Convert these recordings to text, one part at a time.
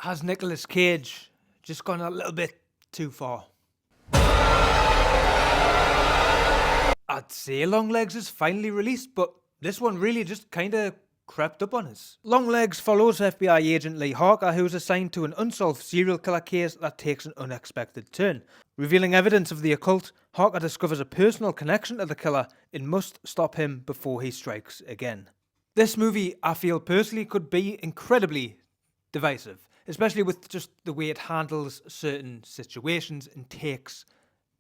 Has Nicolas Cage just gone a little bit too far? I'd say Longlegs is finally released, but this one really just kinda crept up on us. Longlegs follows FBI agent Lee Harker, who's assigned to an unsolved serial killer case that takes an unexpected turn. Revealing evidence of the occult, Harker discovers a personal connection to the killer and must stop him before he strikes again. This movie, I feel personally, could be incredibly divisive, especially with just the way it handles certain situations and takes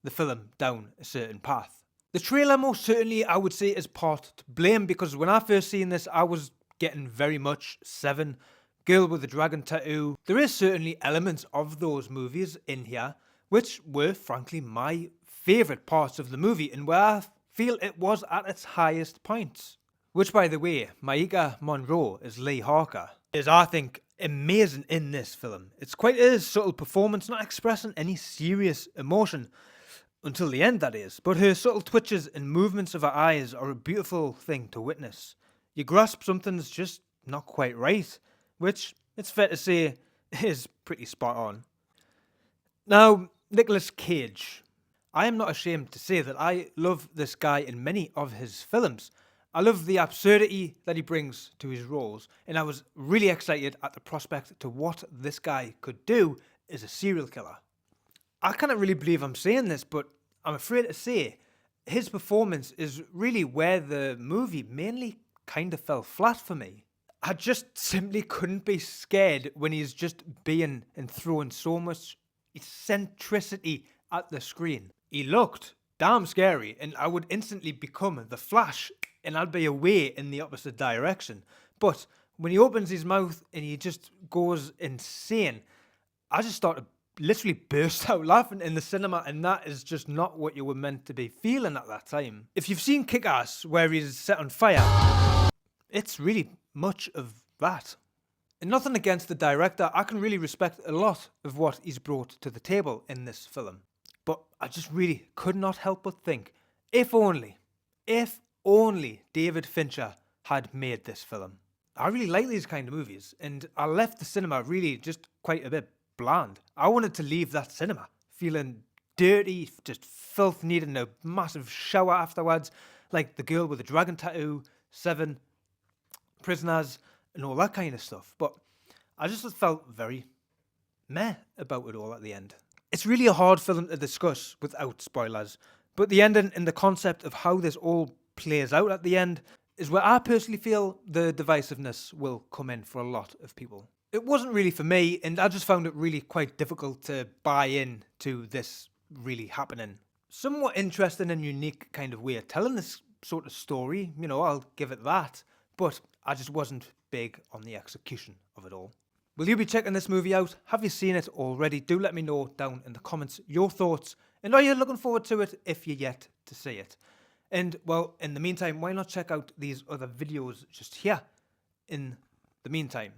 the film down a certain path. The trailer most certainly I would say is part to blame, because when I first seen this I was getting very much Seven, Girl with the Dragon Tattoo. There is certainly elements of those movies in here which were frankly my favourite parts of the movie and where I feel it was at its highest points. Which, by the way, Maika Monroe as Lee Harker is, I think, amazing in this film. It's quite a subtle performance, not expressing any serious emotion. Until the end, that is. But her subtle twitches and movements of her eyes are a beautiful thing to witness. You grasp something's just not quite right, which, it's fair to say, is pretty spot on. Now, Nicolas Cage. I am not ashamed to say that I love this guy in many of his films. I love the absurdity that he brings to his roles, and I was really excited at the prospect to what this guy could do as a serial killer. I cannot really believe I'm saying this, but I'm afraid to say his performance is really where the movie mainly kind of fell flat for me. I just simply couldn't be scared when he's just being and throwing so much eccentricity at the screen. He looked damn scary, and I would instantly become the Flash and I'd be away in the opposite direction. But when he opens his mouth and he just goes insane, I just started literally burst out laughing in the cinema, and that is just not what you were meant to be feeling at that time. If you've seen Kick-Ass, where he's set on fire, it's really much of that. And nothing against the director, I can really respect a lot of what he's brought to the table in this film. But I just really could not help but think, if only David Fincher had made this film. I really like these kind of movies, and I left the cinema really just quite a bit bland. I wanted to leave that cinema feeling dirty, just filth, needing a massive shower afterwards, like The Girl with the Dragon Tattoo, Seven, Prisoners, and all that kind of stuff. But I just felt very meh about it all at the end. It's really a hard film to discuss without spoilers, but the ending and the concept of how this all plays out at the end is where I personally feel the divisiveness will come in for a lot of people. It wasn't really for me, and I just found it really quite difficult to buy in to this really happening. Somewhat interesting and unique kind of way of telling this sort of story, you know, I'll give it that, but I just wasn't big on the execution of it all. Will you be checking this movie out? Have you seen it already? Do let me know down in the comments your thoughts, and are you looking forward to it if you're yet to see it? And, well, in the meantime, why not check out these other videos just here in the meantime?